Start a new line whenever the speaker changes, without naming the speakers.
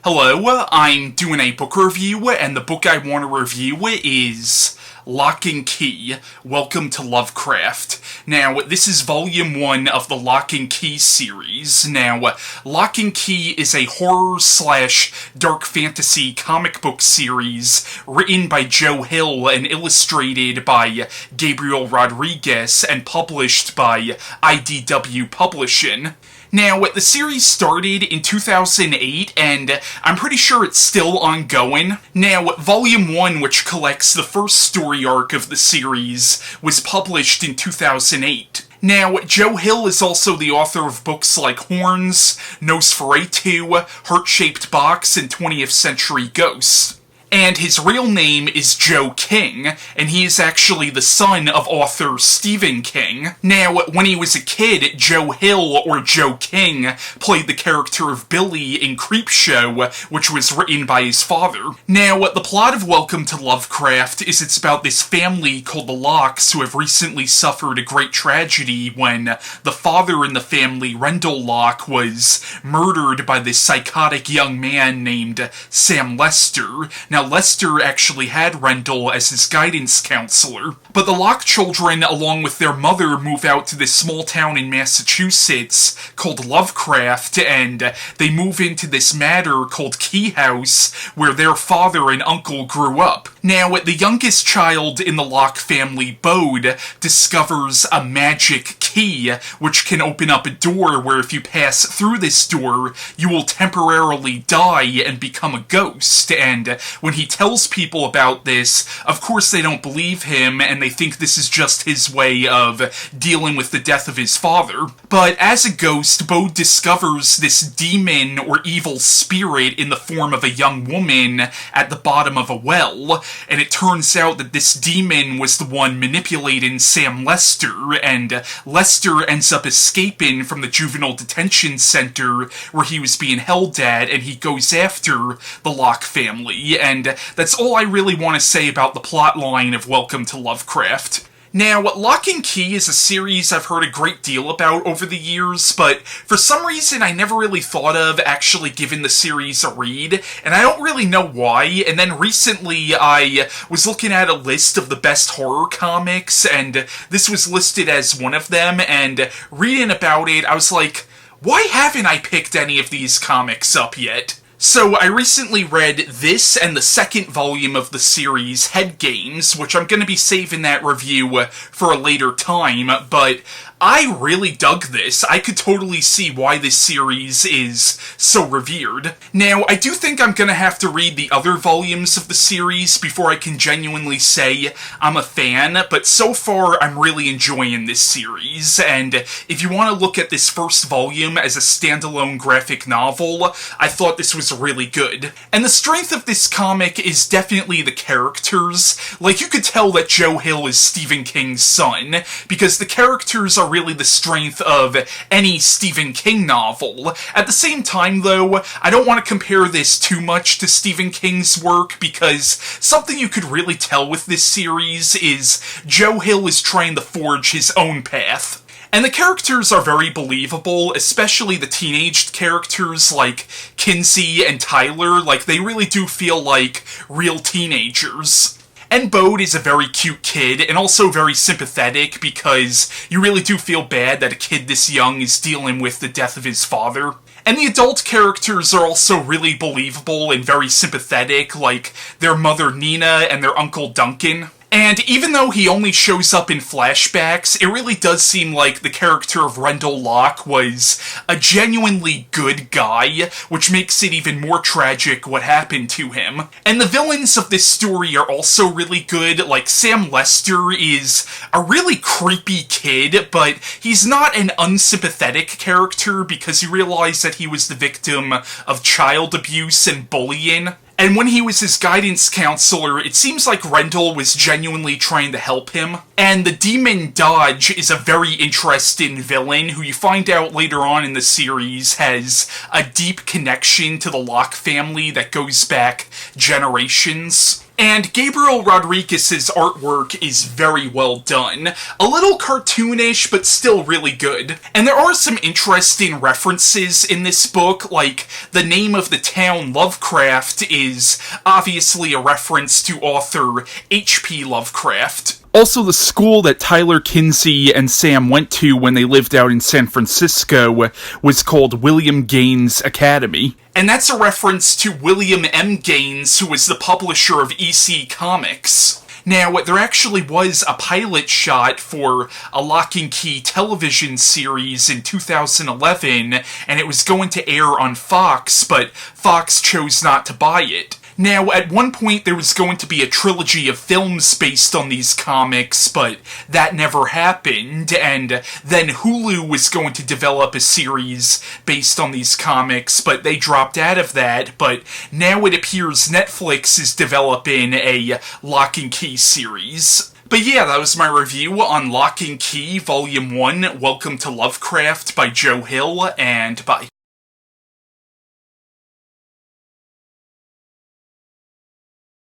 Hello, I'm doing a book review, and the book I want to review is Locke and Key, Welcome to Lovecraft. Now, this is volume 1 of the Locke and Key series. Now, Locke and Key is a horror/dark fantasy comic book series written by Joe Hill and illustrated by Gabriel Rodriguez and published by IDW Publishing. Now, the series started in 2008, and I'm pretty sure it's still ongoing. Now, Volume 1, which collects the first story arc of the series, was published in 2008. Now, Joe Hill is also the author of books like Horns, Nosferatu, Heart-Shaped Box, and 20th Century Ghosts. And his real name is Joe King, and he is actually the son of author Stephen King. Now, when he was a kid, Joe Hill, or Joe King, played the character of Billy in Creepshow, which was written by his father. Now, the plot of Welcome to Lovecraft is it's about this family called the Lockes who have recently suffered a great tragedy when the father in the family, Rendell Locke, was murdered by this psychotic young man named Sam Lester. Now, Lester actually had Rendell as his guidance counselor, but the Locke children, along with their mother, move out to this small town in Massachusetts called Lovecraft, and they move into this manor called Keyhouse, where their father and uncle grew up. Now, the youngest child in the Locke family, Bode, discovers a magic key, which can open up a door where if you pass through this door, you will temporarily die and become a ghost, and when he tells people about this, of course they don't believe him, and they think this is just his way of dealing with the death of his father. But as a ghost, Bode discovers this demon or evil spirit in the form of a young woman at the bottom of a well, and it turns out that this demon was the one manipulating Sam Lester, and Lester ends up escaping from the juvenile detention center where he was being held at, and he goes after the Locke family, and that's all I really want to say about the plotline of Welcome to Lovecraft. Now, Locke and Key is a series I've heard a great deal about over the years, but for some reason I never really thought of actually giving the series a read, and I don't really know why, and then recently I was looking at a list of the best horror comics, and this was listed as one of them, and reading about it, I was like, why haven't I picked any of these comics up yet? So, I recently read this and the second volume of the series, Head Games, which I'm going to be saving that review for a later time, but I really dug this. I could totally see why this series is so revered. Now, I do think I'm gonna have to read the other volumes of the series before I can genuinely say I'm a fan, but so far I'm really enjoying this series, and if you want to look at this first volume as a standalone graphic novel, I thought this was really good. And the strength of this comic is definitely the characters. Like, you could tell that Joe Hill is Stephen King's son, because the characters are really the strength of any Stephen King novel. At the same time, though, I don't want to compare this too much to Stephen King's work, because something you could really tell with this series is Joe Hill is trying to forge his own path. And the characters are very believable, especially the teenaged characters like Kinsey and Tyler. Like, they really do feel like real teenagers. And Bode is a very cute kid, and also very sympathetic, because you really do feel bad that a kid this young is dealing with the death of his father. And the adult characters are also really believable and very sympathetic, like their mother Nina and their uncle Duncan. And even though he only shows up in flashbacks, it really does seem like the character of Rendell Locke was a genuinely good guy, which makes it even more tragic what happened to him. And the villains of this story are also really good. Like, Sam Lester is a really creepy kid, but he's not an unsympathetic character because you realize that he was the victim of child abuse and bullying. And when he was his guidance counselor, it seems like Rendell was genuinely trying to help him. And the demon Dodge is a very interesting villain who you find out later on in the series has a deep connection to the Locke family that goes back generations. And Gabriel Rodriguez's artwork is very well done. A little cartoonish, but still really good. And there are some interesting references in this book, like the name of the town Lovecraft is obviously a reference to author H.P. Lovecraft. Also, the school that Tyler Kinsey and Sam went to when they lived out in San Francisco was called William Gaines Academy. And that's a reference to William M. Gaines, who was the publisher of EC Comics. Now, there actually was a pilot shot for a Locke and Key television series in 2011, and it was going to air on Fox, but Fox chose not to buy it. Now, at one point there was going to be a trilogy of films based on these comics, but that never happened, and then Hulu was going to develop a series based on these comics, but they dropped out of that, but now it appears Netflix is developing a Locke and Key series. But yeah, that was my review on Locke and Key, Volume 1, Welcome to Lovecraft by Joe Hill, and bye.